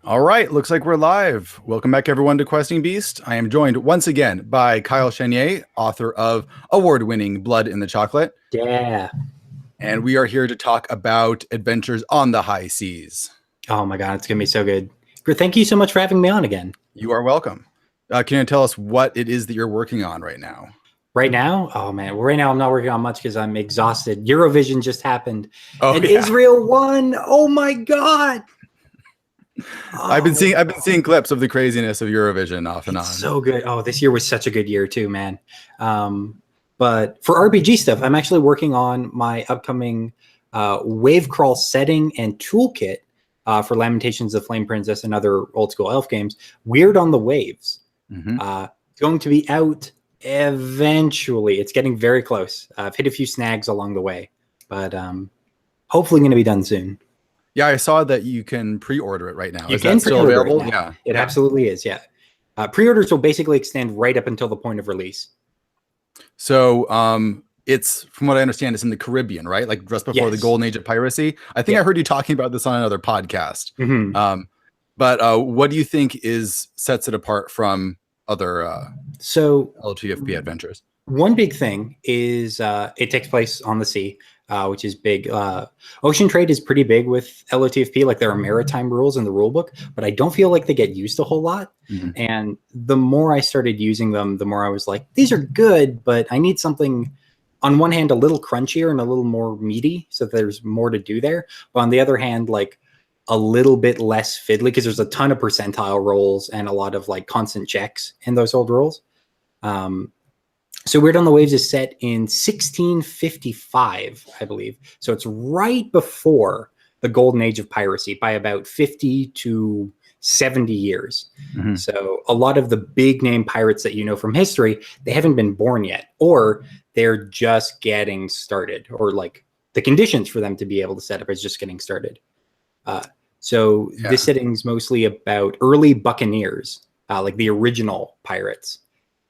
All right, looks like we're live. Welcome back, everyone, to Questing Beast. I am joined once again by Kiel Chenier, author of award-winning Blood in the Chocolate. Yeah. And we are here to talk about adventures on the high seas. Oh my God, it's going to be so good. Thank you so much for having me on again. You are welcome. Can you tell us what it is that you're working on right now? Right now? Oh man, right now I'm not working on much because I'm exhausted. Eurovision just happened. And yeah. Israel won. Oh my God. I've been seeing clips of the craziness of Eurovision off and on. So good. Oh, this year was such a good year too, man. But for RPG stuff, I'm actually working on my upcoming wave crawl setting and toolkit for Lamentations of Flame Princess and other old school elf games. Weird on the Waves. It's going to be out eventually. It's getting very close. I've hit a few snags along the way, but hopefully going to be done soon. Yeah, I saw that you can pre-order it right now. Is that still available? Right yeah, it absolutely is. Yeah, pre-orders will basically extend right up until the point of release. So, it's, from what I understand, it's in the Caribbean, right? Like just before the golden age of piracy. I think I heard you talking about this on another podcast. But what do you think sets it apart from other LTFP adventures? One big thing is it takes place on the sea, which is big. Ocean trade is pretty big with LOTFP. Like there are maritime rules in the rule book, but I don't feel like they get used a whole lot. And the more I started using them, the more I was like, these are good, but I need something on one hand a little crunchier and a little more meaty, so that there's more to do there. But on the other hand, like a little bit less fiddly because there's a ton of percentile rolls and a lot of like constant checks in those old rules. So Weird on the Waves is set in 1655, I believe. So it's right before the golden age of piracy by about 50 to 70 years. So a lot of the big name pirates that you know from history, they haven't been born yet, or they're just getting started, or like the conditions for them to be able to set up is just getting started. This setting's mostly about early buccaneers, like the original pirates.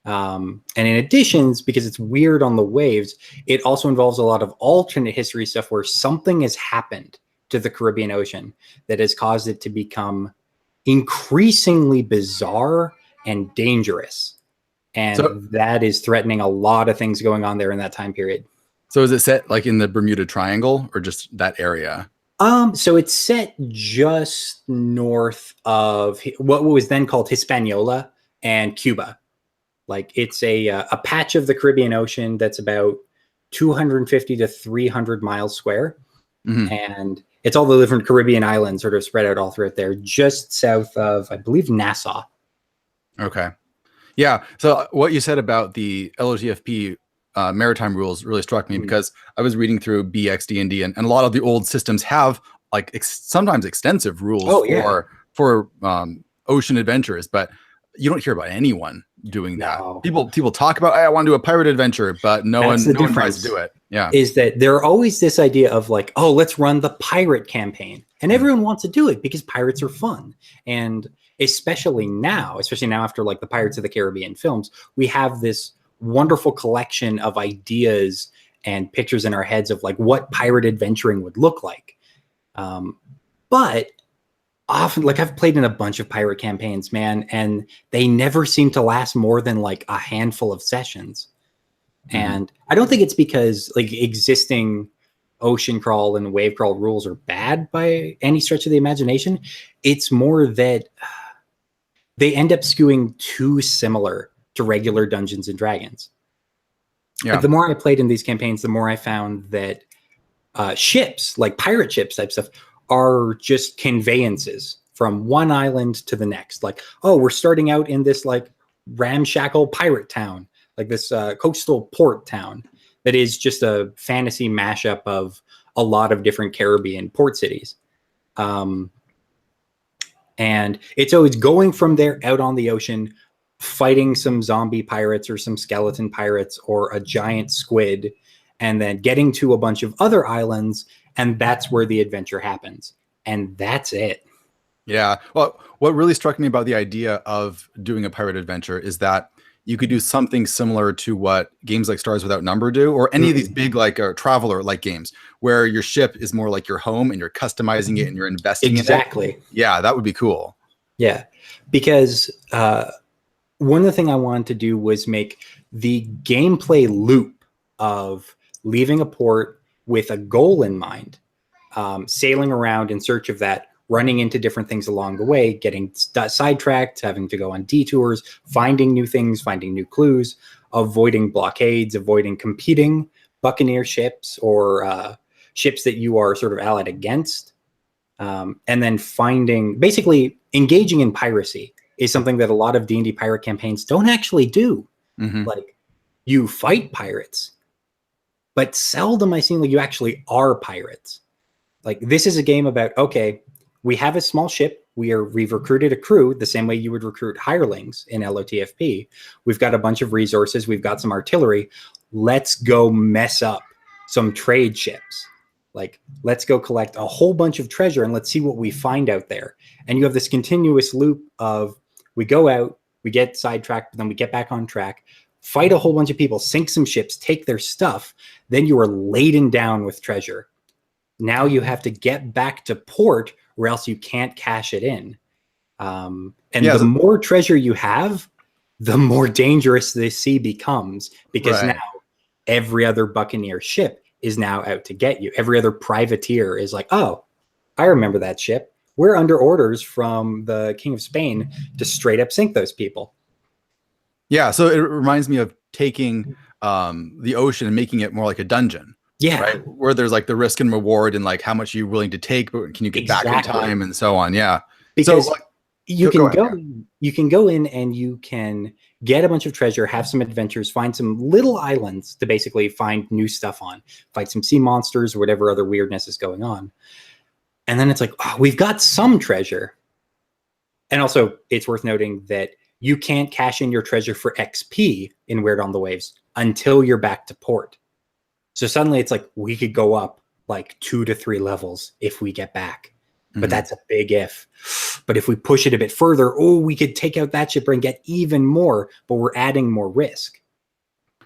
And in addition, because it's Weird on the Waves, it also involves a lot of alternate history stuff where something has happened to the Caribbean Ocean that has caused it to become increasingly bizarre and dangerous. And that is threatening a lot of things going on there in that time period. So is it set like in the Bermuda Triangle or just that area? So it's set just north of what was then called Hispaniola and Cuba. Like it's a patch of the Caribbean Ocean that's about 250 to 300 miles square. And it's all the different Caribbean islands sort of spread out all throughout there, just south of, I believe, Nassau. Okay. Yeah. So what you said about the LOTFP maritime rules really struck me because I was reading through BX DnD and a lot of the old systems have like sometimes extensive rules for ocean adventures, but you don't hear about anyone doing that. People talk about, I want to do a pirate adventure, but no one tries to do it. Yeah. Is that there always this idea of like, oh, let's run the pirate campaign. And everyone wants to do it because pirates are fun. And especially now after like the Pirates of the Caribbean films, we have this wonderful collection of ideas and pictures in our heads of like what pirate adventuring would look like. But often, like I've played in a bunch of pirate campaigns, man, and they never seem to last more than like a handful of sessions. And I don't think it's because like existing ocean crawl and wave crawl rules are bad by any stretch of the imagination. It's more that they end up skewing too similar to regular Dungeons and Dragons. Like the more I played in these campaigns, the more I found that ships, like pirate ships type stuff, are just conveyances from one island to the next. Like, oh, we're starting out in this like ramshackle pirate town, like this coastal port town that is just a fantasy mashup of a lot of different Caribbean port cities. And it's always going from there out on the ocean, fighting some zombie pirates or some skeleton pirates or a giant squid, and then getting to a bunch of other islands, and that's where the adventure happens. And that's it. Yeah. Well, what really struck me about the idea of doing a pirate adventure is that you could do something similar to what games like Stars Without Number do, or any of these big like Traveler like games where your ship is more like your home and you're customizing it and you're investing in it. Yeah, that would be cool. Yeah, because one of the things I wanted to do was make the gameplay loop of leaving a port with a goal in mind, sailing around in search of that, running into different things along the way, getting sidetracked, having to go on detours, finding new things, finding new clues, avoiding blockades, avoiding competing Buccaneer ships or ships that you are sort of allied against. And then basically engaging in piracy is something that a lot of D&D pirate campaigns don't actually do. Like, you fight pirates, but seldom I see like you actually are pirates. Like, this is a game about, okay, we have a small ship. We've recruited a crew the same way you would recruit hirelings in LOTFP. We've got a bunch of resources. We've got some artillery. Let's go mess up some trade ships. Like, let's go collect a whole bunch of treasure and let's see what we find out there. And you have this continuous loop of, we go out, we get sidetracked, but then we get back on track, fight a whole bunch of people, sink some ships, take their stuff. Then you are laden down with treasure. Now you have to get back to port or else you can't cash it in. The more treasure you have, the more dangerous the sea becomes, because now every other Buccaneer ship is now out to get you. Every other privateer is like, oh, I remember that ship. We're under orders from the King of Spain to straight up sink those people. Yeah, so it reminds me of taking the ocean and making it more like a dungeon. Yeah. Right? Where there's like the risk and reward and like how much you're willing to take, but can you get back in time and so on. Yeah. Because so, like, you can go in and you can get a bunch of treasure, have some adventures, find some little islands to basically find new stuff on, fight some sea monsters or whatever other weirdness is going on. And then it's like, oh, we've got some treasure. And also it's worth noting that you can't cash in your treasure for XP in Weird on the Waves until you're back to port. So suddenly it's like, we could go up like 2 to 3 levels if we get back. But that's a big if. But if we push it a bit further, we could take out that ship and get even more, but we're adding more risk.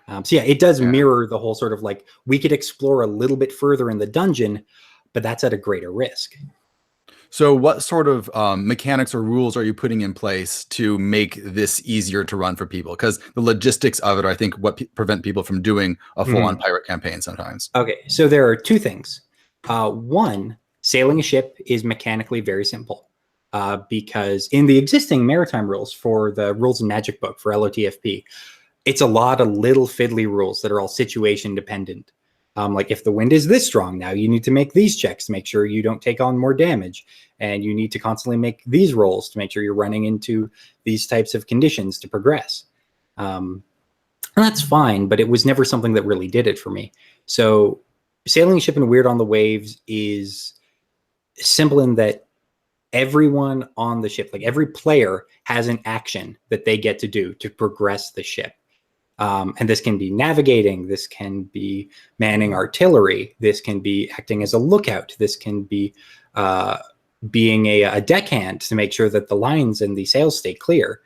So yeah, it does mirror the whole sort of like, we could explore a little bit further in the dungeon, but that's at a greater risk. So what sort of mechanics or rules are you putting in place to make this easier to run for people? Because the logistics of it are, I think, what prevent people from doing a full-on pirate campaign sometimes. Okay, so there are 2 things. One, sailing a ship is mechanically very simple because in the existing maritime rules for the Rules and Magic book for LOTFP, it's a lot of little fiddly rules that are all situation dependent. Like, if the wind is this strong, now you need to make these checks to make sure you don't take on more damage. And you need to constantly make these rolls to make sure you're running into these types of conditions to progress. And that's fine, but it was never something that really did it for me. So sailing a ship in Weird on the Waves is simple in that everyone on the ship, like every player, has an action that they get to do to progress the ship. And this can be navigating, this can be manning artillery, this can be acting as a lookout, this can be being a deckhand to make sure that the lines and the sails stay clear.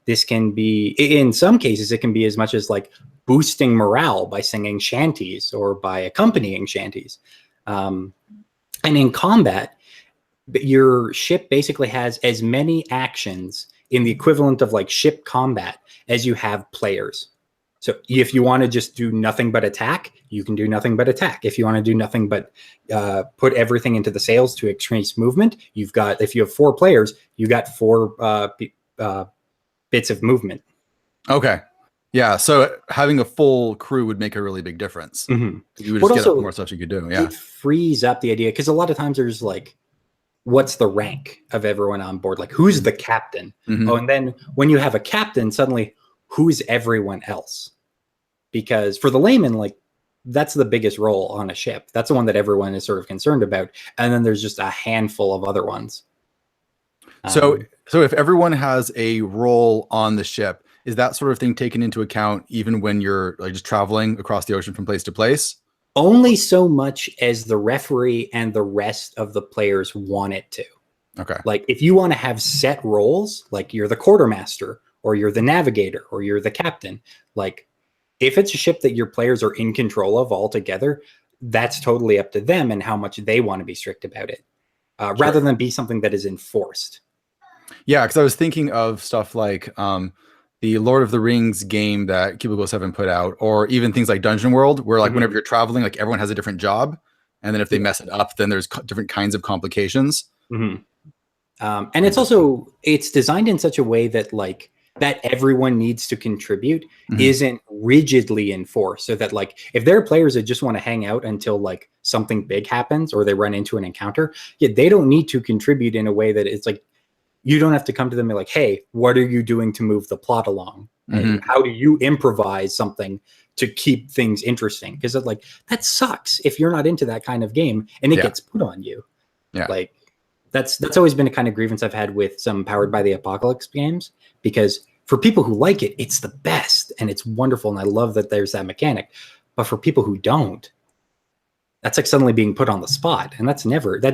This can be, in some cases, it can be as much as like boosting morale by singing shanties or by accompanying shanties. And in combat, your ship basically has as many actions in the equivalent of like ship combat as you have players. So if you want to just do nothing but attack, you can do nothing but attack. If you want to do nothing but put everything into the sails to increase movement, if you have 4 players, you got 4 bits of movement. Okay. Yeah. So having a full crew would make a really big difference. You would just get more stuff you could do. Yeah. It frees up the idea, because a lot of times there's like, what's the rank of everyone on board? Like, who's the captain? Oh, and then when you have a captain, suddenly who's everyone else? Because for the layman, like, that's the biggest role on a ship. That's the one that everyone is sort of concerned about. And then there's just a handful of other ones. So if everyone has a role on the ship, is that sort of thing taken into account even when you're like just traveling across the ocean from place to place? Only so much as the referee and the rest of the players want it to. Okay. Like, if you want to have set roles, like you're the quartermaster or you're the navigator, or you're the captain. Like, if it's a ship that your players are in control of altogether, that's totally up to them and how much they want to be strict about it, rather than be something that is enforced. Yeah, because I was thinking of stuff like the Lord of the Rings game that Cubicle 7 put out, or even things like Dungeon World, where like whenever you're traveling, like everyone has a different job, and then if they mess it up, then there's different kinds of complications. And it's designed in such a way that like that everyone needs to contribute isn't rigidly enforced, so that like if there are players that just want to hang out until like something big happens or they run into an encounter, they don't need to contribute in a way that it's like you don't have to come to them and like, hey, what are you doing to move the plot along? And how do you improvise something to keep things interesting? Because like that sucks if you're not into that kind of game and it gets put on you. Like that's always been a kind of grievance I've had with some Powered by the Apocalypse games, because for people who like it, it's the best and it's wonderful. And I love that there's that mechanic. But for people who don't, that's like suddenly being put on the spot. And that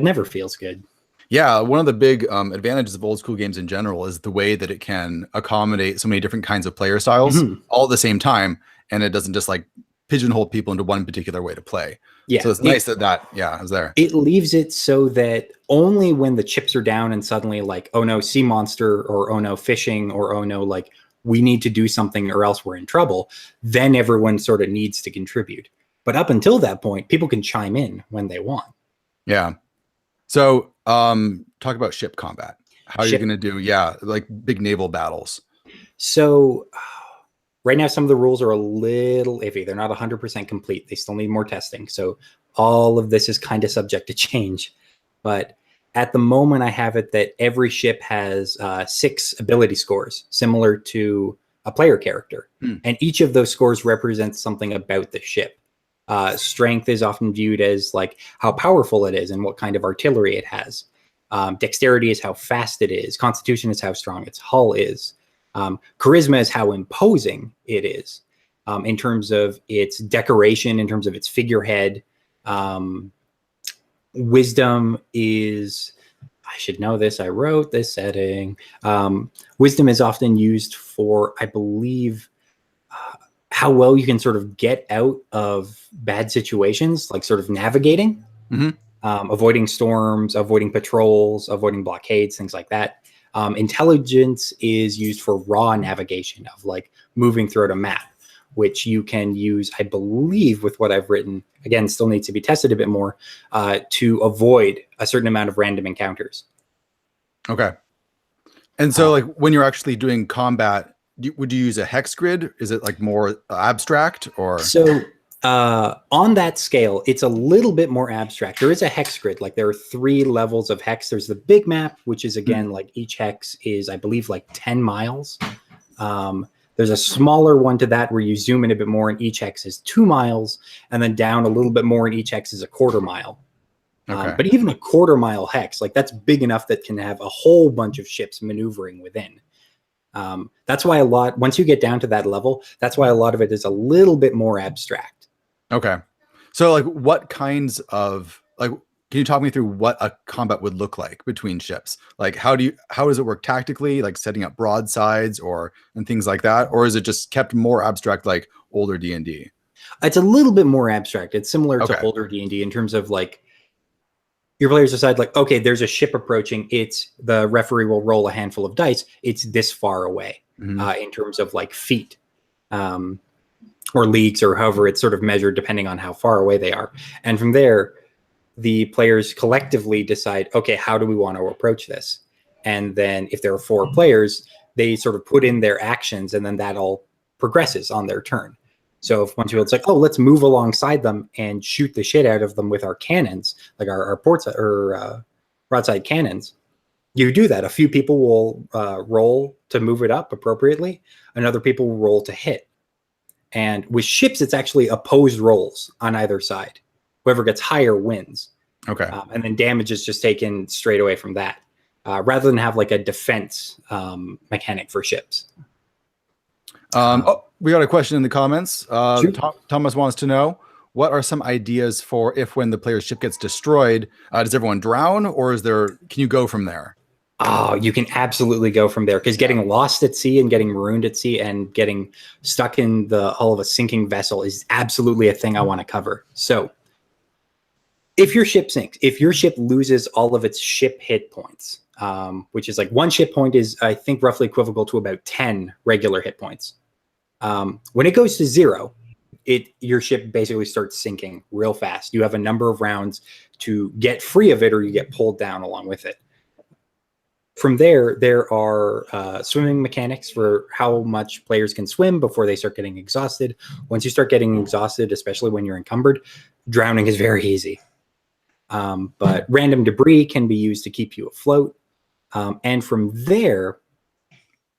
never feels good. Yeah, one of the big advantages of old school games in general is the way that it can accommodate so many different kinds of player styles all at the same time. And it doesn't just like pigeonhole people into one particular way to play. Yeah. So it's nice that is there. It leaves it so that only when the chips are down and suddenly like, oh no, sea monster, or oh no, fishing, or oh no, like we need to do something or else we're in trouble, then everyone sort of needs to contribute. But up until that point, people can chime in when they want. Yeah. So talk about ship combat. How are you going to do, like big naval battles? So right now, some of the rules are a little iffy. They're not 100% complete. They still need more testing. So all of this is kind of subject to change. But at the moment, I have it that every ship has 6 ability scores, similar to a player character. And each of those scores represents something about the ship. Strength is often viewed as like how powerful it is and what kind of artillery it has. Dexterity is how fast it is. Constitution is how strong its hull is. Charisma is how imposing it is, in terms of its decoration, in terms of its figurehead. Wisdom is, I should know this, I wrote this setting. Wisdom is often used for, I believe, how well you can sort of get out of bad situations, like sort of navigating, avoiding storms, avoiding patrols, avoiding blockades, things like that. Intelligence is used for raw navigation of like moving throughout a map, which you can use, I believe, with what I've written, again, still needs to be tested a bit more, to avoid a certain amount of random encounters. Okay. And so like when you're actually doing combat, would you use a hex grid? Is it like more abstract or? So on that scale, it's a little bit more abstract. There is a hex grid. Like there are 3 levels of hex. There's the big map, which is again, like each hex is, I believe, like 10 miles. There's a smaller one to that where you zoom in a bit more and each hex is 2 miles, and then down a little bit more and each hex is a 1/4 mile. But even a 1/4 mile hex, like that's big enough that can have a whole bunch of ships maneuvering within. That's why once you get down to that level, that's why a lot of it is a little bit more abstract. Okay. So like what kinds of, like, can you talk me through what a combat would look like between ships? Like how does it work tactically, like setting up broadsides and things like that? Or is it just kept more abstract like older D&D? It's a little bit more abstract. It's similar to older D&D in terms of like your players decide like, okay, there's a ship approaching. The referee will roll a handful of dice. It's this far away in terms of like feet or leagues or however it's sort of measured depending on how far away they are. And from there, the players collectively decide, okay, how do we want to approach this? And then if there are 4 players, they sort of put in their actions and then that all progresses on their turn. So if one people, it's like, oh, let's move alongside them and shoot the shit out of them with our cannons, like our portside or broadside cannons. You do that. A few people will roll to move it up appropriately. And other people will roll to hit. And with ships, it's actually opposed rolls on either side. Whoever gets higher wins. Okay. And then damage is just taken straight away from that, rather than have like a defense mechanic for ships. We got a question in the comments. Thomas wants to know, what are some ideas for when the player's ship gets destroyed? Does everyone drown, or can you go from there? Oh, you can absolutely go from there, because getting lost at sea and getting marooned at sea and getting stuck in the hull of a sinking vessel is absolutely a thing I want to cover. So if your ship sinks, if your ship loses all of its ship hit points, which is like one ship point is, I think, roughly equivalent to about 10 regular hit points. When it goes to 0, your ship basically starts sinking real fast. You have a number of rounds to get free of it, or you get pulled down along with it. From there are swimming mechanics for how much players can swim before they start getting exhausted. Once you start getting exhausted, especially when you're encumbered, drowning is very easy. But random debris can be used to keep you afloat. And from there,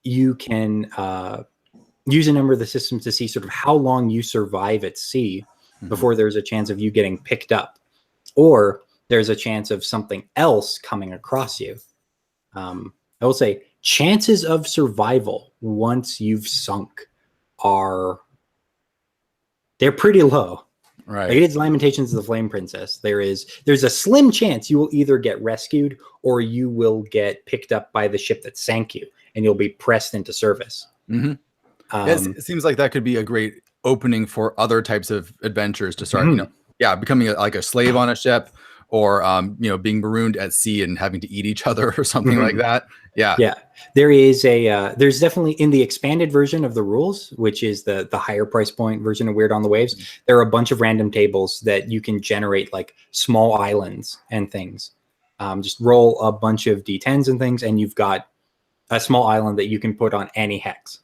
you can use a number of the systems to see sort of how long you survive at sea before there's a chance of you getting picked up, or there's a chance of something else coming across you. I will say chances of survival once you've sunk they're pretty low. Right. Like, it is Lamentations of the Flame Princess. There's a slim chance you will either get rescued or you will get picked up by the ship that sank you, and you'll be pressed into service. Mm-hmm. It seems like that could be a great opening for other types of adventures to start, becoming like a slave on a ship, or, being marooned at sea and having to eat each other or something like that. Yeah. Yeah. There's definitely, in the expanded version of the rules, which is the higher price point version of Weird on the Waves, there are a bunch of random tables that you can generate, like small islands and things. Just roll a bunch of D10s and things, and you've got a small island that you can put on any hex.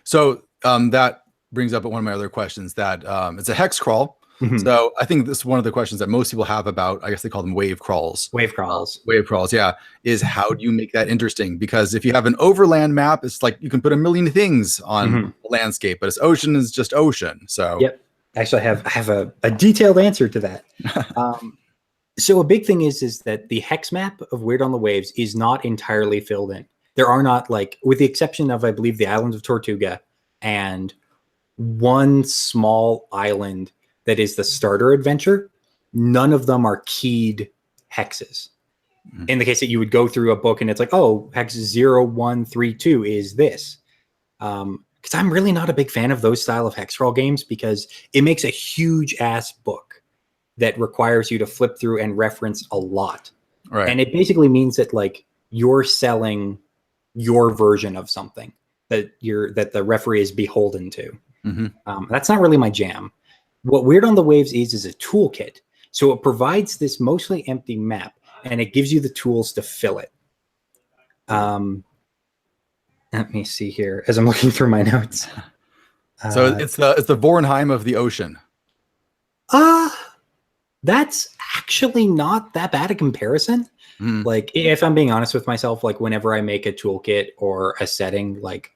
So that brings up one of my other questions, that it's a hex crawl. So I think this is one of the questions that most people have about, I guess they call them wave crawls. Wave crawls. Wave crawls, yeah. Is how do you make that interesting? Because if you have an overland map, it's like you can put a million things on the landscape, but ocean is just ocean. So yep. Actually, I have a detailed answer to that. So a big thing is that the hex map of Weird on the Waves is not entirely filled in. There are not, like, with the exception of, I believe, the islands of Tortuga and one small island that is the starter adventure, none of them are keyed hexes. In the case that you would go through a book and it's like, oh, hex 0132 is this. Because I'm really not a big fan of those style of hex crawl games, because it makes a huge ass book that requires you to flip through and reference a lot. Right. And it basically means that, like, you're selling your version of something that the referee is beholden to. That's not really my jam. What Weird on the Waves is a toolkit. So it provides this mostly empty map, and it gives you the tools to fill it. Let me see here as I'm looking through my notes. So it's the Vornheim of the ocean. That's actually not that bad a comparison. Like, if I'm being honest with myself, like, whenever I make a toolkit or a setting, like,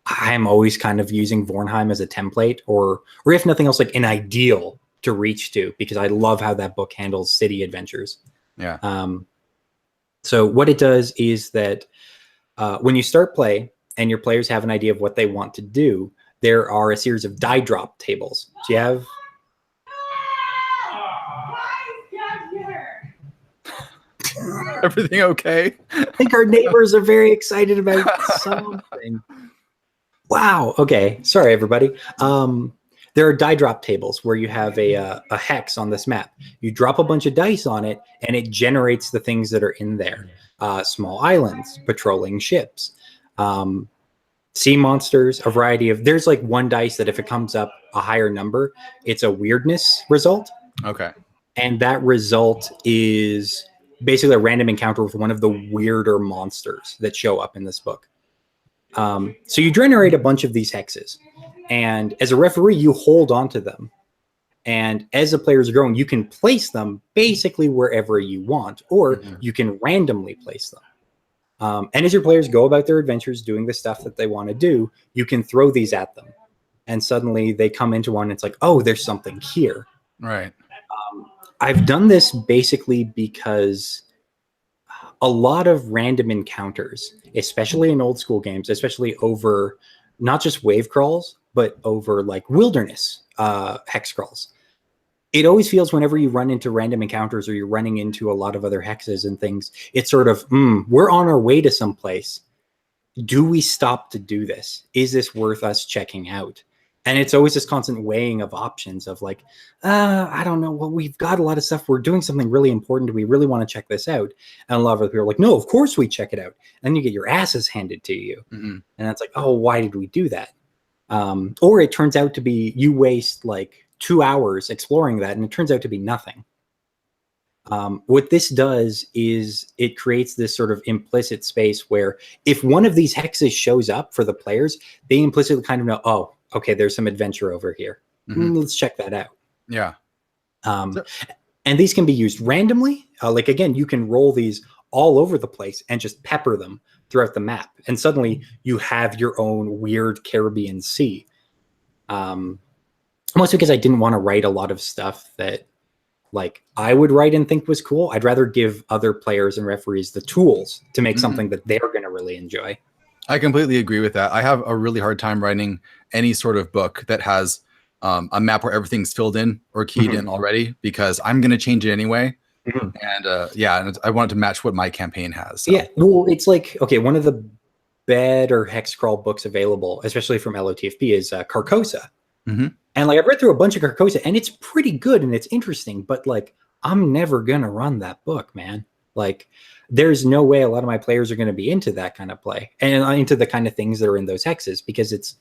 I'm always kind of using Vornheim as a template, or if nothing else, like an ideal to reach to, because I love how that book handles city adventures. Yeah. So what it does is that when you start play and your players have an idea of what they want to do, there are a series of die drop tables. So you have... Everything okay? I think our neighbors are very excited about something. Wow. Okay. Sorry, everybody. There are die drop tables where you have a hex on this map. You drop a bunch of dice on it, and it generates the things that are in there. Small islands, patrolling ships, sea monsters, a variety of... There's like one dice that if it comes up a higher number, it's a weirdness result. Okay. And that result is basically a random encounter with one of the weirder monsters that show up in this book. So you generate a bunch of these hexes, and as a referee, you hold on to them. And as the players are growing, you can place them basically wherever you want, or you can randomly place them. And as your players go about their adventures doing the stuff that they want to do, you can throw these at them. And suddenly they come into one, and it's like, oh, there's something here. Right. I've done this basically because a lot of random encounters, especially in old school games, especially over not just wave crawls, but over like wilderness hex crawls. it always feels whenever you run into random encounters or you're running into a lot of other hexes and things, it's sort of, we're on our way to someplace. Do we stop to do this? Is this worth us checking out? And it's always this constant weighing of options of like, I don't know. Well, we've got a lot of stuff. We're doing something really important. Do we really want to check this out? And a lot of other people are like, no, of course we check it out. And you get your asses handed to you. And that's like, oh, why did we do that? Or it turns out to be you waste like 2 hours exploring that and it turns out to be nothing. What this does is it creates this sort of implicit space where if one of these hexes shows up for the players, they implicitly kind of know, oh, okay, there's some adventure over here. Let's check that out. Yeah. And these can be used randomly. Like, again, you can roll these all over the place and just pepper them throughout the map. And suddenly you have your own weird Caribbean Sea. Mostly because I didn't want to write a lot of stuff that like I would write and think was cool. I'd rather give other players and referees the tools to make something that they're going to really enjoy. I completely agree with that. I have a really hard time writing any sort of book that has a map where everything's filled in or keyed in already, because I'm going to change it anyway. And yeah, and I want it to match what my campaign has. So. Yeah, well, it's like, okay, one of the better hex crawl books available, especially from LOTFP, is Carcosa. And like I've read through a bunch of Carcosa, and it's pretty good and it's interesting, but like I'm never gonna run that book, man. Like there's no way a lot of my players are gonna be into that kind of play and into the kind of things that are in those hexes, because it's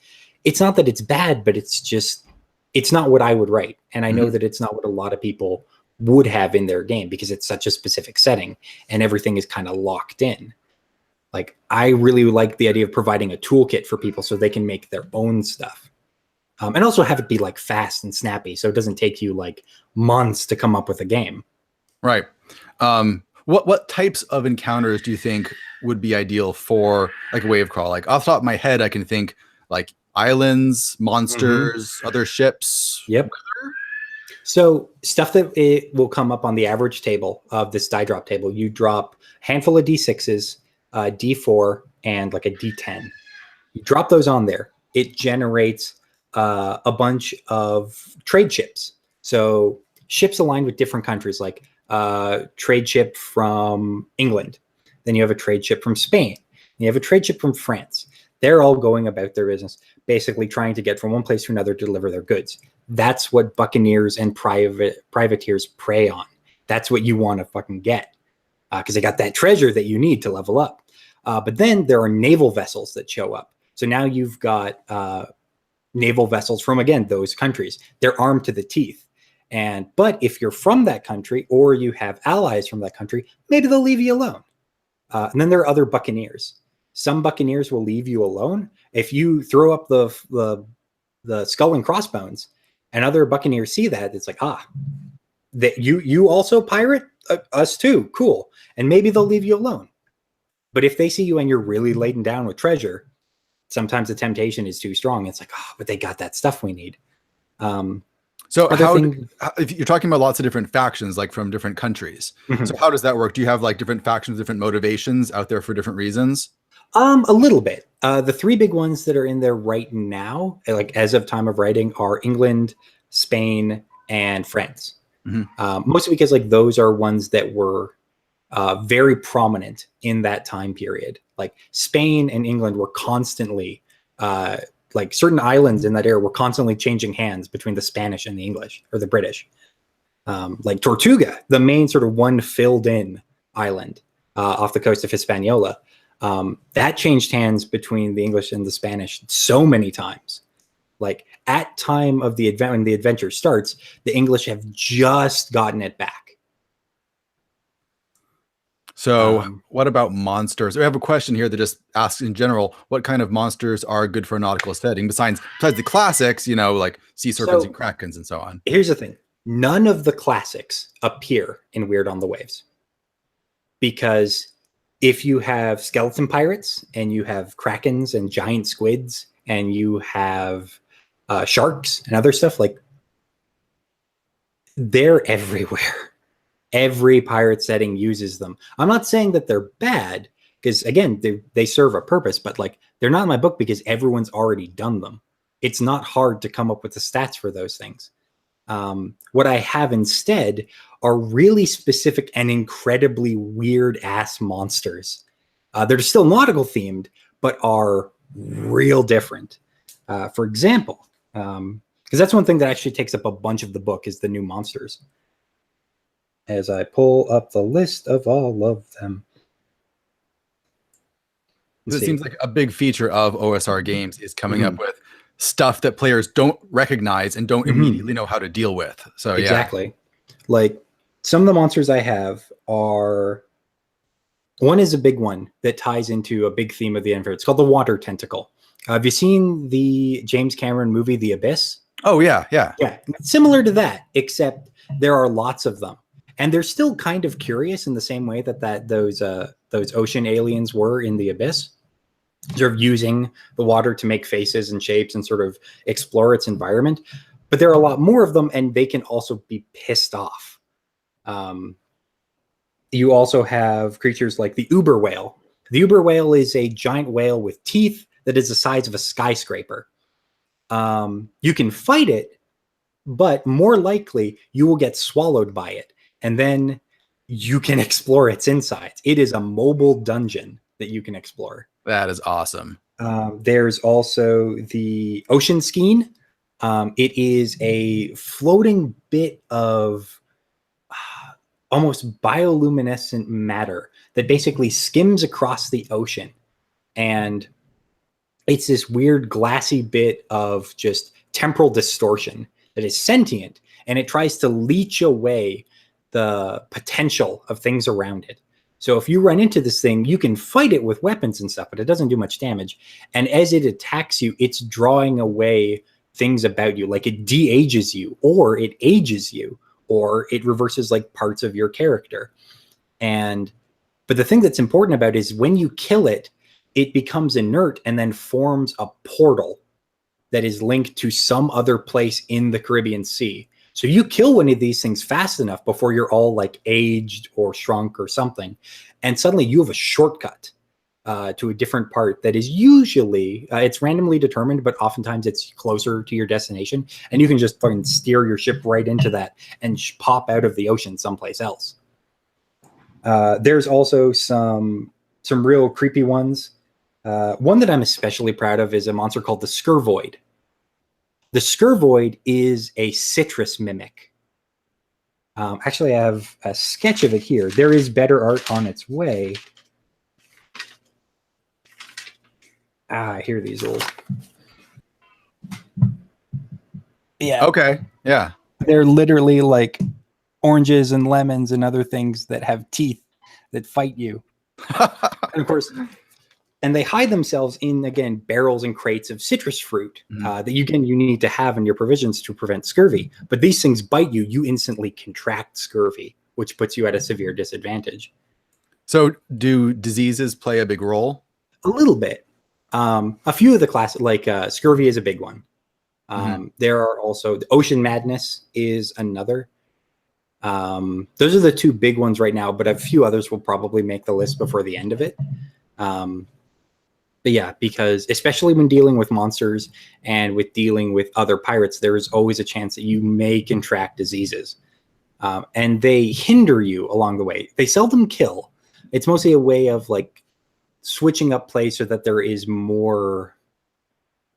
not that it's bad, but it's just it's not what I would write, and I know that it's not what a lot of people would have in their game because it's such a specific setting and everything is kind of locked in. Like I really like the idea of providing a toolkit for people so they can make their own stuff. And also have it be like fast and snappy, so it doesn't take you like months to come up with a game. Right. What types of encounters do you think would be ideal for like a wave crawl? Like off the top of my head, I can think like islands, monsters, other ships. Yep. So stuff that it will come up on the average table of this die drop table. You drop a handful of D6s, D4, and like a D10. You drop those on there. It generates a bunch of trade ships. So ships aligned with different countries, like trade ship from England. Then you have a trade ship from Spain. You have a trade ship from France. They're all going about their business, basically trying to get from one place to another to deliver their goods. That's what buccaneers and privateers prey on. That's what you want to fucking get, because they got that treasure that you need to level up. But then there are naval vessels that show up. So now you've got naval vessels from, again, those countries. They're armed to the teeth. But if you're from that country or you have allies from that country, maybe they'll leave you alone. And then there are other buccaneers. Some buccaneers will leave you alone. If you throw up the skull and crossbones and other buccaneers see that, it's like, that you also pirate? Us too. Cool. And maybe they'll leave you alone. But if they see you and you're really laden down with treasure, sometimes the temptation is too strong. It's like, but they got that stuff we need. So if you're talking about lots of different factions, like from different countries, so how does that work? Do you have like different factions, different motivations out there for different reasons? A little bit. The three big ones that are in there right now, like as of time of writing, are England, Spain, and France. Mostly because like those are ones that were very prominent in that time period. Like Spain and England were constantly, like certain islands in that area were constantly changing hands between the Spanish and the English or the British. Like Tortuga, the main sort of one filled in island off the coast of Hispaniola, that changed hands between the English and the Spanish so many times. Like at time of the event, when the adventure starts, the English have just gotten it back. So what about monsters? We have a question here that just asks in general, what kind of monsters are good for a nautical setting besides the classics, you know, like sea serpents and krakens and so on? Here's the thing. None of the classics appear in Weird on the Waves. Because if you have skeleton pirates and you have krakens and giant squids and you have sharks and other stuff, like they're everywhere. Every pirate setting uses them. I'm not saying that they're bad, because again, they serve a purpose, but like they're not in my book because everyone's already done them. It's not hard to come up with the stats for those things. What I have instead are really specific and incredibly weird ass monsters. They're still nautical themed, but are real different. For example, because that's one thing that actually takes up a bunch of the book is the new monsters. As I pull up the list of all of them. It seems like a big feature of OSR games is coming up with stuff that players don't recognize and don't immediately know how to deal with. So exactly. Like some of the monsters I have are, one is a big one that ties into a big theme of the Enfer. It's called the water tentacle. Have you seen the James Cameron movie, The Abyss? Oh yeah. Yeah. Similar to that, except there are lots of them. And they're still kind of curious in the same way that those ocean aliens were in The Abyss. Sort of using the water to make faces and shapes and sort of explore its environment. But there are a lot more of them, and they can also be pissed off. You also have creatures like the uber whale. The uber whale is a giant whale with teeth that is the size of a skyscraper. You can fight it, but more likely you will get swallowed by it. And then you can explore its insides. It is a mobile dungeon that you can explore. That is awesome. There's also the ocean skein. It is a floating bit of almost bioluminescent matter that basically skims across the ocean. And it's this weird glassy bit of just temporal distortion that is sentient, and it tries to leech away the potential of things around it. So if you run into this thing, you can fight it with weapons and stuff, but it doesn't do much damage. And as it attacks you, it's drawing away things about you, like it de-ages you, or it ages you, or it reverses like parts of your character. But the thing that's important about it is when you kill it, it becomes inert and then forms a portal that is linked to some other place in the Caribbean Sea. So you kill one of these things fast enough before you're all like aged or shrunk or something, and suddenly you have a shortcut to a different part that is usually, it's randomly determined, but oftentimes it's closer to your destination, and you can just fucking steer your ship right into that and pop out of the ocean someplace else. There's also some real creepy ones. One that I'm especially proud of is a monster called the Scurvoid. The Scurvoid is a citrus mimic. Actually, I have a sketch of it here. There is better art on its way. I hear these old. Yeah. Okay. Yeah. They're literally like oranges and lemons and other things that have teeth that fight you. And of course, and they hide themselves in, again, barrels and crates of citrus fruit that you need to have in your provisions to prevent scurvy. But these things bite you, you instantly contract scurvy, which puts you at a severe disadvantage. So do diseases play a big role? A little bit. A few of the classes, like scurvy is a big one. There are also, the ocean madness is another. Those are the two big ones right now, but a few others will probably make the list before the end of it. But yeah, because especially when dealing with monsters and with dealing with other pirates, there is always a chance that you may contract diseases. And they hinder you along the way. They seldom kill. It's mostly a way of like switching up play so that there's more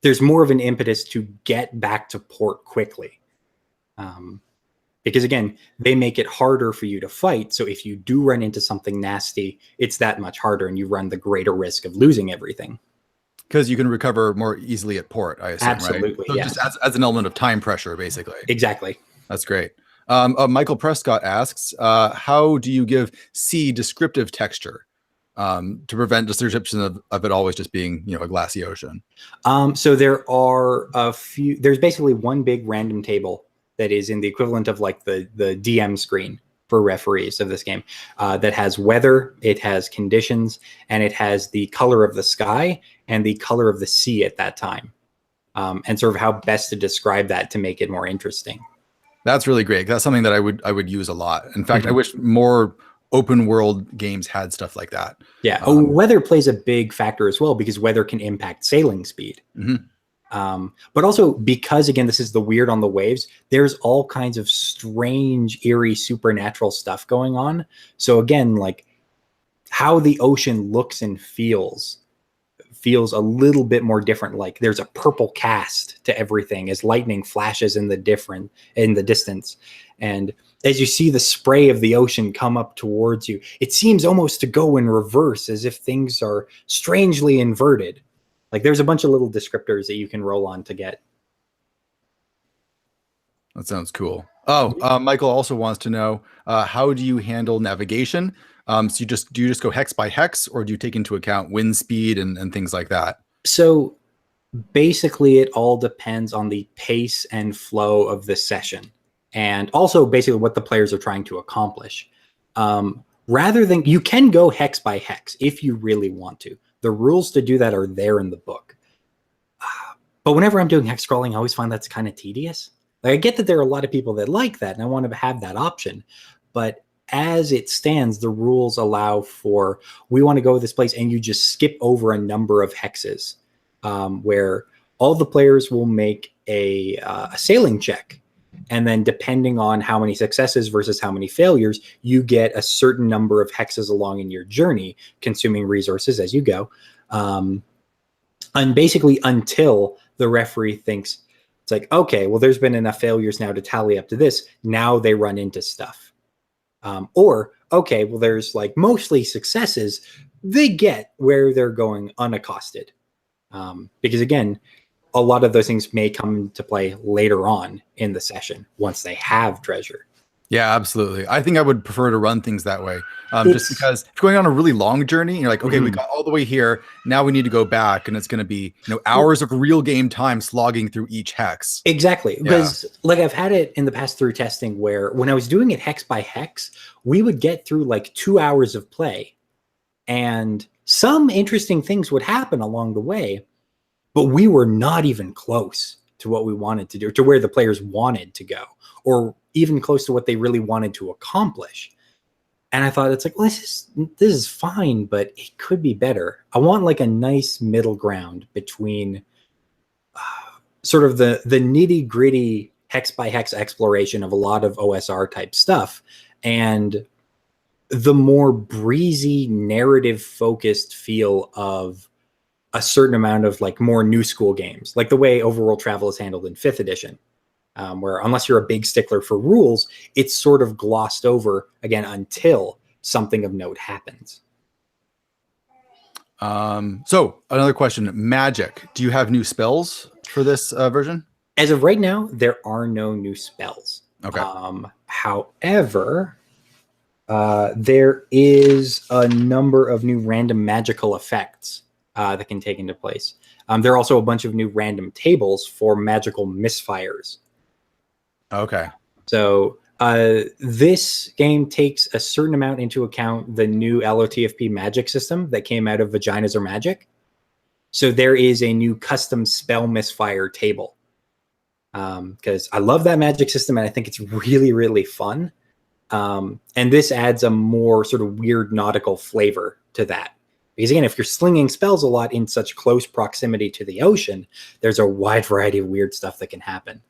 of an impetus to get back to port quickly. Because again, they make it harder for you to fight. So if you do run into something nasty, it's that much harder and you run the greater risk of losing everything. Because you can recover more easily at port, I assume, absolutely, right? So yeah. just as an element of time pressure, basically. Exactly. That's great. Michael Prescott asks, how do you give sea descriptive texture to prevent just the perception of it always just being, a glassy ocean? So there are there's basically one big random table that is in the equivalent of like the DM screen for referees of this game, that has weather, it has conditions, and it has the color of the sky and the color of the sea at that time, and sort of how best to describe that to make it more interesting. That's really great. That's something that I would use a lot. In fact, I wish more open world games had stuff like that. Yeah. Weather plays a big factor as well, because weather can impact sailing speed. But also because, again, this is the weird on the waves, there's all kinds of strange, eerie, supernatural stuff going on. So again, like how the ocean looks and feels a little bit more different. Like there's a purple cast to everything as lightning flashes in the distance. And as you see the spray of the ocean come up towards you, it seems almost to go in reverse, as if things are strangely inverted. Like there's a bunch of little descriptors that you can roll on to get. That sounds cool. Oh, Michael also wants to know, how do you handle navigation? So do you just go hex by hex, or do you take into account wind speed and things like that? So basically it all depends on the pace and flow of the session, and also basically what the players are trying to accomplish. Rather than, you can go hex by hex if you really want to. The rules to do that are there in the book. But whenever I'm doing hex scrolling, I always find that's kind of tedious. Like, I get that there are a lot of people that like that, and I want to have that option. But as it stands, the rules allow for, we want to go to this place, and you just skip over a number of hexes, where all the players will make a sailing check. And then depending on how many successes versus how many failures, you get a certain number of hexes along in your journey, consuming resources as you go. And basically until the referee thinks, it's like, okay, well, there's been enough failures now to tally up to this. Now they run into stuff. Or, okay, well, there's like mostly successes. They get where they're going unaccosted. Because again, a lot of those things may come to play later on in the session once they have treasure. Yeah, absolutely. I think I would prefer to run things that way, just because if you're going on a really long journey, you're like, okay, we got all the way here. Now we need to go back, and it's going to be, hours of real game time slogging through each hex. Exactly. Because like I've had it in the past through testing where when I was doing it hex by hex, we would get through like 2 hours of play, and some interesting things would happen along the way, but we were not even close to what we wanted to do, to where the players wanted to go, or even close to what they really wanted to accomplish. And I thought, it's like, well, this is fine, but it could be better. I want like a nice middle ground between sort of the nitty gritty hex by hex exploration of a lot of OSR type stuff, and the more breezy narrative focused feel of a certain amount of like more new school games, like the way overworld travel is handled in 5th edition. Where unless you're a big stickler for rules, it's sort of glossed over again until something of note happens. So another question, magic. Do you have new spells for this version? As of right now, there are no new spells. Okay. However, there is a number of new random magical effects that can take into place. There are also a bunch of new random tables for magical misfires. Okay. So this game takes a certain amount into account the new LOTFP magic system that came out of Vaginas Are Magic. So there is a new custom spell misfire table. Because I love that magic system, and I think it's really, really fun. And this adds a more sort of weird nautical flavor to that. Because again, if you're slinging spells a lot in such close proximity to the ocean, there's a wide variety of weird stuff that can happen.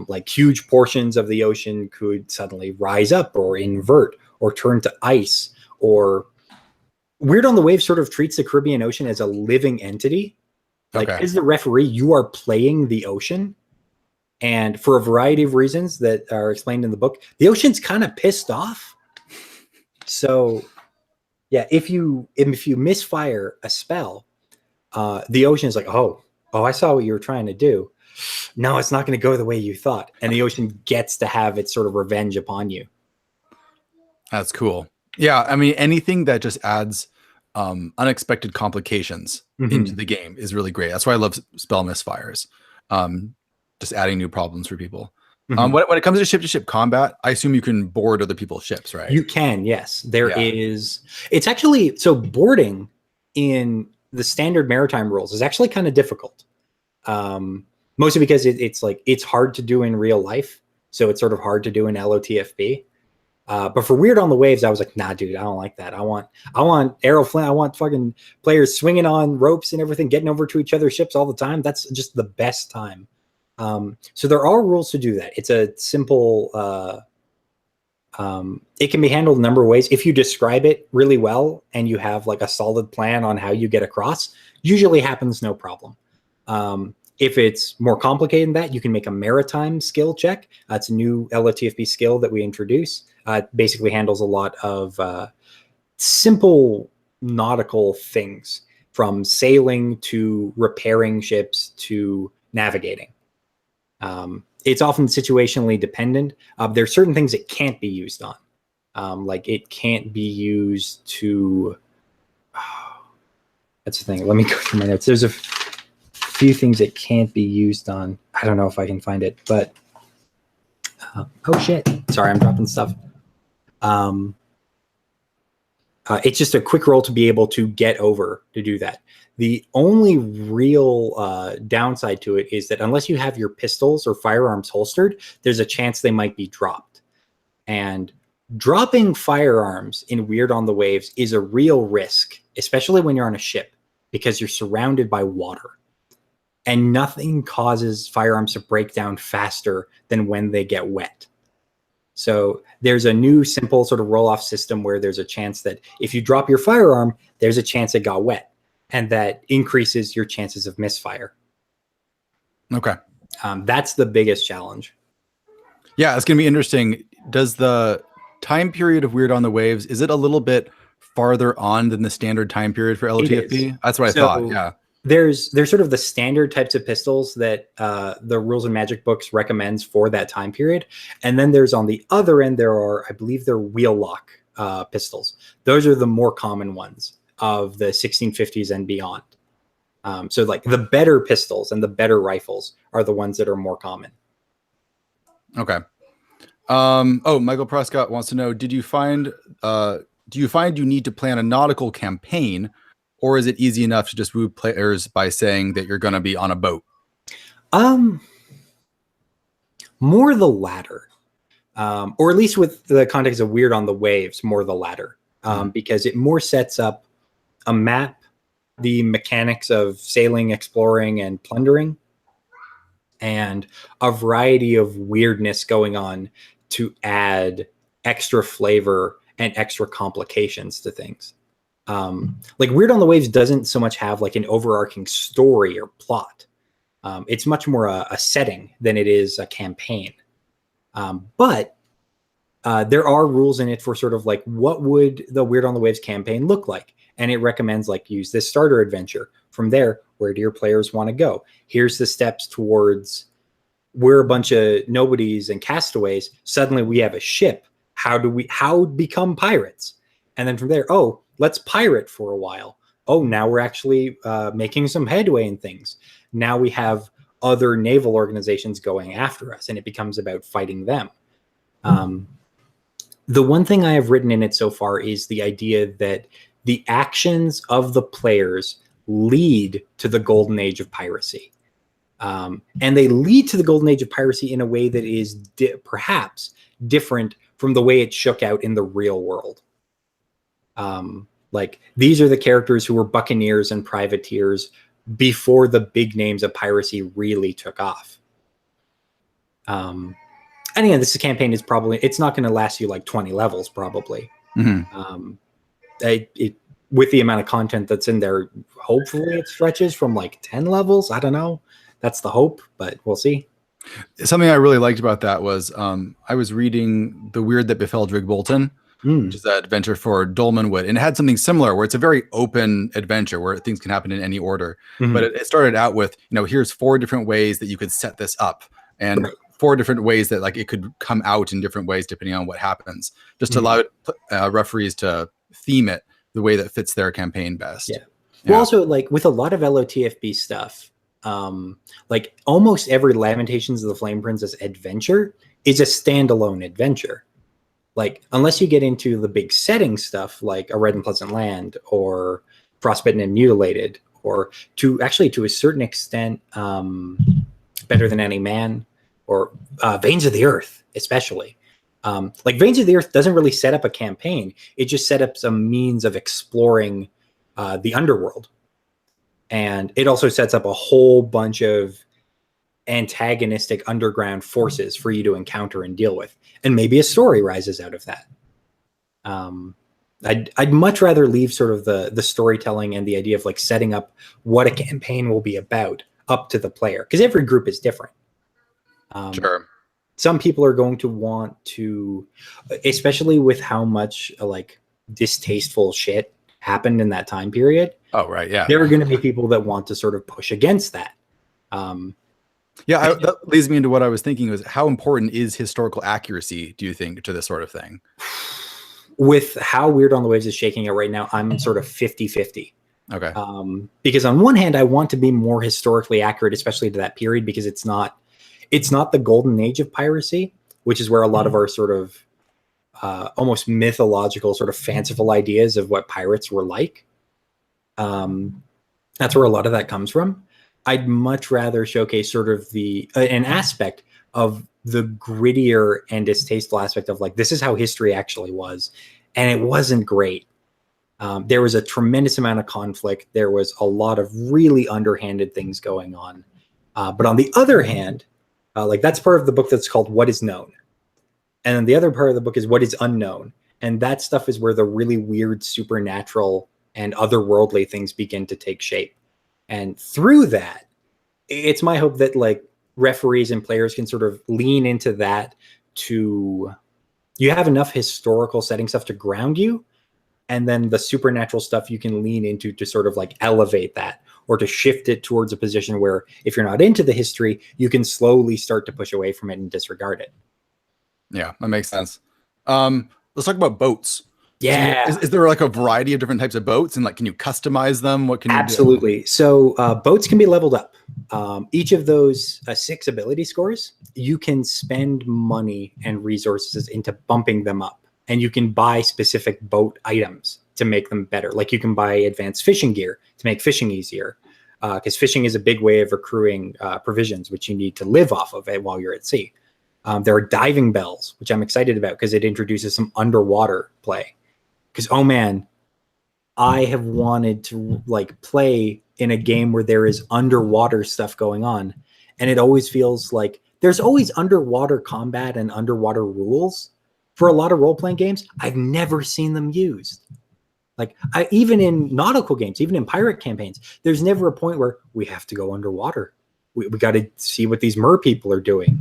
Like huge portions of the ocean could suddenly rise up or invert or turn to ice, or Weird on the Wave sort of treats the Caribbean Ocean as a living entity. Like, as the referee, you are playing the ocean. And for a variety of reasons that are explained in the book, the ocean's kind of pissed off. So yeah, if you misfire a spell, the ocean is like, oh, I saw what you were trying to do. No, it's not going to go the way you thought. And the ocean gets to have its sort of revenge upon you. That's cool. Yeah, I mean, anything that just adds unexpected complications into the game is really great. That's why I love spell misfires. Just adding new problems for people. When it comes to ship-to-ship combat, I assume you can board other people's ships, right? You can, yes. There is. It's actually, so boarding in the standard maritime rules is actually kind of difficult. Mostly because it's hard to do in real life. So it's sort of hard to do in LOTFP. But for Weird on the Waves, I was like, nah, dude, I don't like that. I want arrow flint. I want fucking players swinging on ropes and everything, getting over to each other's ships all the time. That's just the best time. So there are rules to do that. It's a simple. It can be handled a number of ways. If you describe it really well and you have like a solid plan on how you get across, usually happens no problem. If it's more complicated than that, you can make a maritime skill check. It's a new LOTFP skill that we introduce. It basically handles a lot of simple nautical things, from sailing to repairing ships to navigating. It's often situationally dependent. There are certain things it can't be used on. Like it can't be used to... that's the thing. Let me go through my notes. There's a few things it can't be used on. I don't know if I can find it, but... oh, shit. Sorry, I'm dropping stuff. It's just a quick roll to be able to get over to do that. The only real downside to it is that unless you have your pistols or firearms holstered, there's a chance they might be dropped. And dropping firearms in Weird on the Waves is a real risk, especially when you're on a ship, because you're surrounded by water. And nothing causes firearms to break down faster than when they get wet. So there's a new simple sort of roll-off system where there's a chance that if you drop your firearm, there's a chance it got wet. And that increases your chances of misfire. Okay. That's the biggest challenge. Yeah, it's going to be interesting. Does the time period of Weird on the Waves, is it a little bit farther on than the standard time period for LOTFP? That's what I thought, yeah. There's sort of the standard types of pistols that the Rules and Magic books recommends for that time period. And then there's on the other end, there are, I believe they're wheel lock pistols. Those are the more common ones of the 1650s and beyond. So like the better pistols and the better rifles are the ones that are more common. Okay. Oh, Michael Prescott wants to know, do you find you need to plan a nautical campaign, or is it easy enough to just woo players by saying that you're going to be on a boat? More the latter. Or at least with the context of Weird on the Waves, more the latter. Because it more sets up a map, the mechanics of sailing, exploring, and plundering, and a variety of weirdness going on to add extra flavor and extra complications to things. Like Weird on the Waves doesn't so much have like an overarching story or plot. It's much more a setting than it is a campaign. But there are rules in it for sort of like, what would the Weird on the Waves campaign look like? And it recommends like, use this starter adventure. From there, where do your players want to go? Here's the steps towards, we're a bunch of nobodies and castaways. Suddenly we have a ship. How become pirates? And then from there, oh, let's pirate for a while. Oh, now we're actually making some headway in things. Now we have other naval organizations going after us, and it becomes about fighting them. The one thing I have written in it so far is the idea that the actions of the players lead to the golden age of piracy. And they lead to the golden age of piracy in a way that is perhaps different from the way it shook out in the real world. Like, these are the characters who were buccaneers and privateers before the big names of piracy really took off. And again, this campaign is probably, it's not going to last you like 20 levels probably. With the amount of content that's in there, hopefully it stretches from like 10 levels. I don't know. That's the hope, but we'll see. Something I really liked about that was I was reading The Weird That Befell Drigg Bolton, which is that adventure for Dolmenwood, and it had something similar where it's a very open adventure where things can happen in any order. But it started out with, here's 4 different ways that you could set this up, and 4 different ways that like it could come out in different ways depending on what happens, just to allow referees to theme it the way that fits their campaign best. Well, also like with a lot of LOTFB stuff, like almost every Lamentations of the Flame Princess adventure is a standalone adventure. Like, unless you get into the big setting stuff like A Red and Pleasant Land or Frostbitten and Mutilated, or to a certain extent, Better Than Any Man, or Veins of the Earth, especially. Like Veins of the Earth doesn't really set up a campaign. It just set up some means of exploring the underworld. And it also sets up a whole bunch of antagonistic underground forces for you to encounter and deal with. And maybe a story rises out of that. I'd much rather leave sort of the storytelling and the idea of like setting up what a campaign will be about up to the player, because every group is different. Sure. Some people are going to want to, especially with how much like distasteful shit happened in that time period. Oh, right. Yeah. There are going to be people that want to sort of push against that. That leads me into what I was thinking was, how important is historical accuracy, do you think, to this sort of thing? With how Weird on the Waves is shaking it right now, I'm sort of 50-50. Okay. Because on one hand, I want to be more historically accurate, especially to that period, because it's not the golden age of piracy, which is where a lot of our sort of almost mythological, sort of fanciful ideas of what pirates were like. That's where a lot of that comes from. I'd much rather showcase sort of an aspect of the grittier and distasteful aspect of like, this is how history actually was. And it wasn't great. There was a tremendous amount of conflict. There was a lot of really underhanded things going on. But on the other hand, like that's part of the book that's called What is Known. And then the other part of the book is What is Unknown. And that stuff is where the really weird supernatural and otherworldly things begin to take shape. And through that, it's my hope that like referees and players can sort of lean into that you have enough historical setting stuff to ground you. And then the supernatural stuff you can lean into to sort of like elevate that, or to shift it towards a position where if you're not into the history, you can slowly start to push away from it and disregard it. Yeah, that makes sense. Let's talk about boats. Yeah. So is there like a variety of different types of boats, and like, can you customize them? What can you do? Absolutely. So boats can be leveled up. Each of those 6 ability scores, you can spend money and resources into bumping them up. And you can buy specific boat items to make them better. Like you can buy advanced fishing gear to make fishing easier, because fishing is a big way of accruing provisions, which you need to live off of it while you're at sea. There are diving bells, which I'm excited about because it introduces some underwater play. Because, oh man, I have wanted to like play in a game where there is underwater stuff going on. And it always feels like there's always underwater combat and underwater rules. For a lot of role-playing games, I've never seen them used. Like even in nautical games, even in pirate campaigns, there's never a point where we have to go underwater. We got to see what these mer people are doing.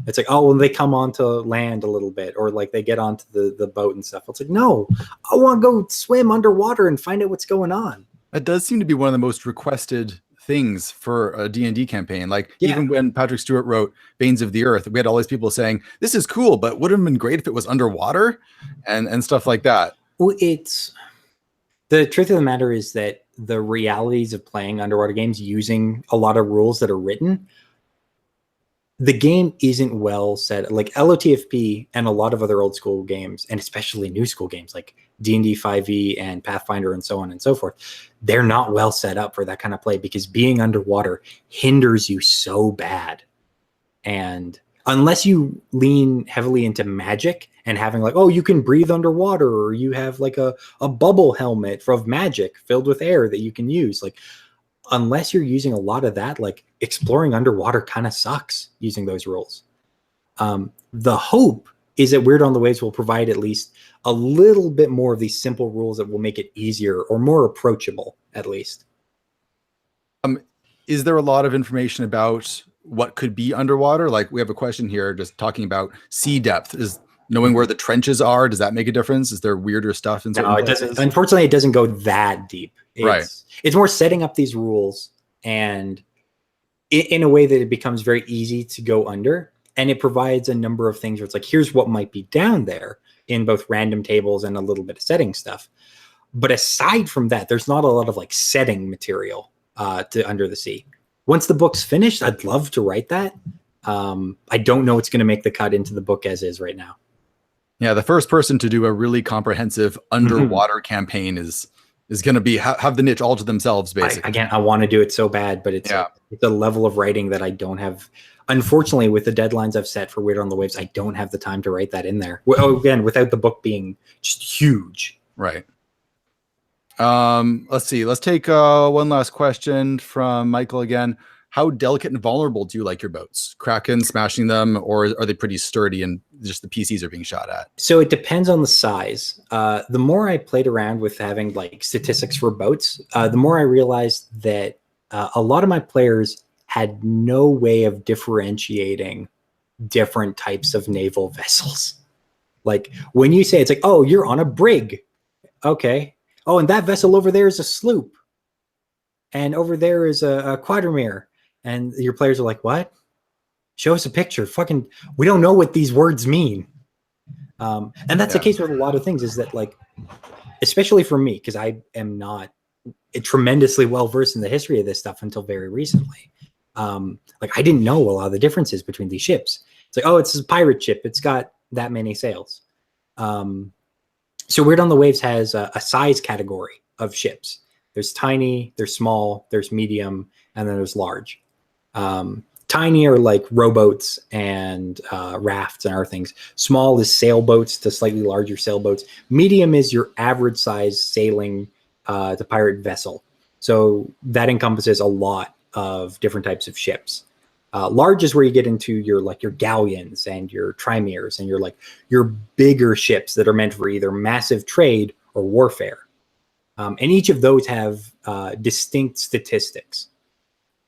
It's like, oh, well, they come onto land a little bit, or like they get onto the boat and stuff. It's like, no, I want to go swim underwater and find out what's going on. That does seem to be one of the most requested things for a D&D campaign. Like even when Patrick Stewart wrote Veins of the Earth, we had all these people saying, this is cool, but would have been great if it was underwater and stuff like that. Well, the truth of the matter is that the realities of playing underwater games using a lot of rules that are written, the game isn't well set. Like LOTFP and a lot of other old school games, and especially new school games like D&D 5e and Pathfinder and so on and so forth, they're not well set up for that kind of play because being underwater hinders you so bad. And unless you lean heavily into magic and having like, oh, you can breathe underwater, or you have like a bubble helmet of magic filled with air that you can use, like unless you're using a lot of that, like exploring underwater kind of sucks using those rules. The hope is that Weird on the Waves will provide at least a little bit more of these simple rules that will make it easier or more approachable, at least. Is there a lot of information about what could be underwater? Like we have a question here just talking about sea depth. Is knowing where the trenches are, does that make a difference? Is there weirder stuff in certain places? No, it doesn't. Unfortunately, it doesn't go that deep. It's more setting up these rules and in a way that it becomes very easy to go under. And it provides a number of things where it's like, here's what might be down there in both random tables and a little bit of setting stuff. But aside from that, there's not a lot of like setting material to Under the Sea. Once the book's finished, I'd love to write that. I don't know it's going to make the cut into the book as is right now. Yeah, the first person to do a really comprehensive underwater campaign is going to be have the niche all to themselves, basically. I want to do it so bad, but it's a level of writing that I don't have unfortunately, with the deadlines I've set for Weird on the Waves, I don't have the time to write that in there. Well, again, without the book being just huge. Right. Let's see. Let's take one last question from Michael again. How delicate and vulnerable do you like your boats? Kraken, smashing them, or are they pretty sturdy and just the PCs are being shot at? So it depends on the size. The more I played around with having like statistics for boats, the more I realized that a lot of my players had no way of differentiating different types of naval vessels. Like when you say it's like, oh, you're on a brig. Okay. Oh, and that vessel over there is a sloop. And over there is a quadrimere. And your players are like, what? Show us a picture. Fucking, we don't know what these words mean. And that's the case with a lot of things, is that like, especially for me, because I am not tremendously well versed in the history of this stuff until very recently. Like I didn't know a lot of the differences between these ships. It's like, oh, it's a pirate ship. It's got that many sails. So Weird on the Waves has a size category of ships. There's tiny, there's small, there's medium, and then there's large. Tiny are like rowboats and rafts and other things. Small is sailboats to slightly larger sailboats. Medium is your average size sailing to pirate vessel. So that encompasses a lot of different types of ships. Large is where you get into your galleons and your trimeres and your bigger ships that are meant for either massive trade or warfare. And each of those have distinct statistics.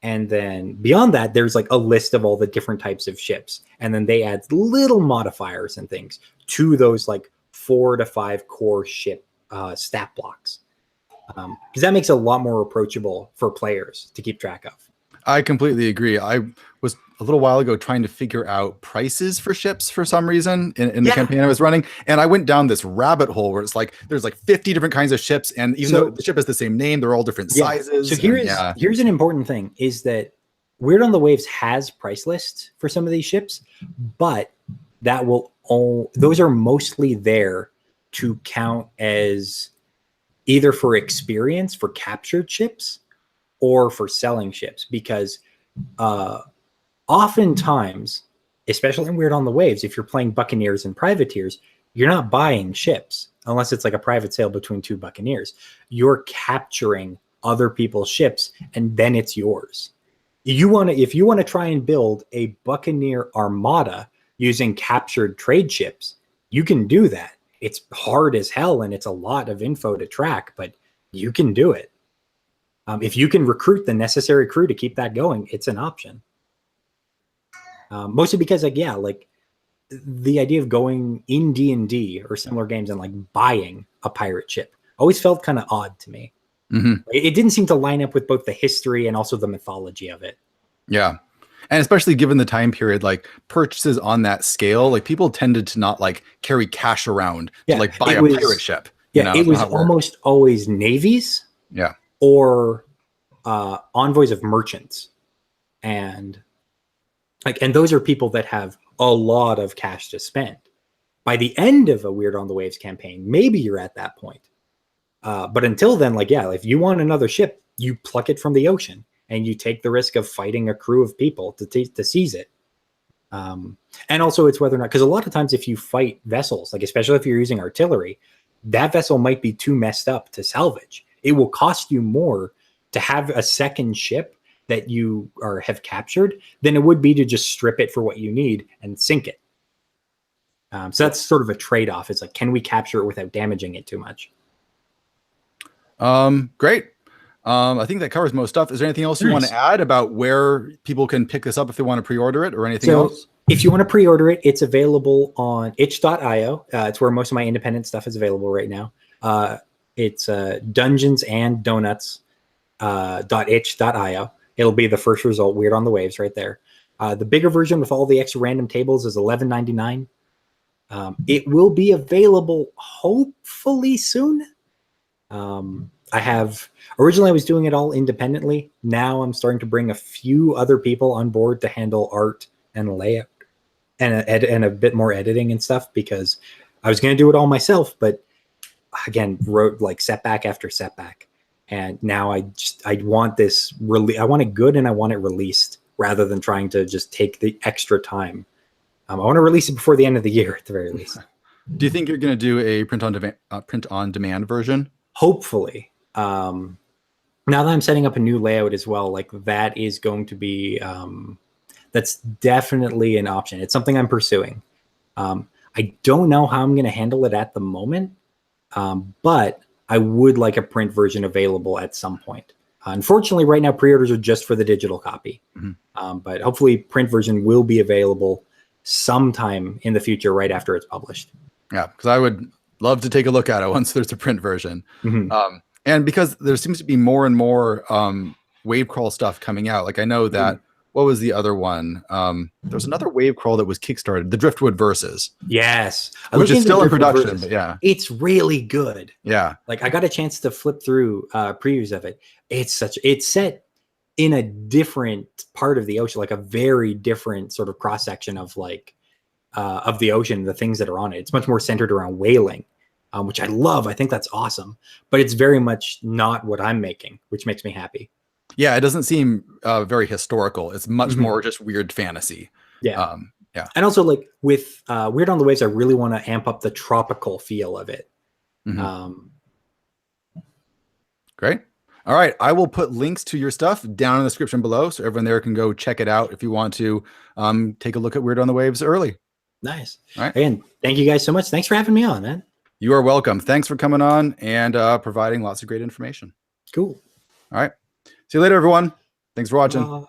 And then beyond that, there's like a list of all the different types of ships. And then they add little modifiers and things to those like 4 to 5 core ship stat blocks. Because that makes it a lot more approachable for players to keep track of. I completely agree. I was a little while ago trying to figure out prices for ships for some reason in the campaign I was running. And I went down this rabbit hole where it's like, there's like 50 different kinds of ships. And even though the ship has the same name, they're all different sizes. So here's an important thing, is that Weird on the Waves has price lists for some of these ships, but those are mostly there to count as either for experience for captured ships or for selling ships, because oftentimes, especially in Weird on the Waves, if you're playing buccaneers and privateers, you're not buying ships unless it's like a private sale between 2 buccaneers. You're capturing other people's ships and then it's yours. If you want to try and build a buccaneer armada using captured trade ships, you can do that. It's hard as hell and it's a lot of info to track, but you can do it. If you can recruit the necessary crew to keep that going, it's an option. Mostly because the idea of going in D&D or similar games and like buying a pirate ship always felt kind of odd to me. Mm-hmm. It didn't seem to line up with both the history and also the mythology of it. Yeah. And especially given the time period, like purchases on that scale, like people tended to not like carry cash around to like buy a pirate ship. Yeah, it was almost always navies. Yeah. Or envoys of merchants. And those are people that have a lot of cash to spend. By the end of a Weird on the Waves campaign, maybe you're at that point. But until then, if you want another ship, you pluck it from the ocean and you take the risk of fighting a crew of people to seize it. And also it's whether or not, because a lot of times if you fight vessels, like especially if you're using artillery, that vessel might be too messed up to salvage. It will cost you more to have a second ship that you have captured than it would be to just strip it for what you need and sink it. So that's sort of a trade-off. It's like, can we capture it without damaging it too much? Great. I think that covers most stuff. Is there anything else you want to add about where people can pick this up if they want to pre-order it or anything else? If you want to pre-order it, it's available on itch.io. It's where most of my independent stuff is available right now. It's Dungeons and Donuts .itch.io. It'll be the first result, Weird on the Waves, right there. The bigger version with all the extra random tables is $11.99. It will be available hopefully soon. Originally I was doing it all independently. Now I'm starting to bring a few other people on board to handle art and layout and a bit more editing and stuff, because I was going to do it all myself, but again, wrote like setback after setback. And now I want this I want it good and I want it released rather than trying to just take the extra time. I want to release it before the end of the year at the very least. Do you think you're going to do a print on demand version? Hopefully. Now that I'm setting up a new layout as well, like that is going to be, that's definitely an option. It's something I'm pursuing. I don't know how I'm going to handle it at the moment, but I would like a print version available at some point. Unfortunately, right now, pre-orders are just for the digital copy. But hopefully print version will be available sometime in the future, right after it's published. Yeah, because I would love to take a look at it once there's a print version. And because there seems to be more and more wave crawl stuff coming out. Like I know that, what was the other one? There's another wave crawl that was kickstarted, the Driftwood Versus. Yes. Which is still in production, but yeah. It's really good. Yeah. Like I got a chance to flip through previews of it. It's set in a different part of the ocean, like a very different sort of cross section of like of the ocean, the things that are on it. It's much more centered around whaling, which I love. I think that's awesome, but it's very much not what I'm making, which makes me happy. Yeah, it doesn't seem very historical. It's much more just weird fantasy. Yeah. Yeah. And also like with Weird on the Waves, I really want to amp up the tropical feel of it. Great. All right. I will put links to your stuff down in the description below, so everyone there can go check it out if you want to take a look at Weird on the Waves early. Nice. All right. Again, thank you guys so much. Thanks for having me on, man. You are welcome. Thanks for coming on and providing lots of great information. Cool. All right. See you later, everyone. Thanks for watching.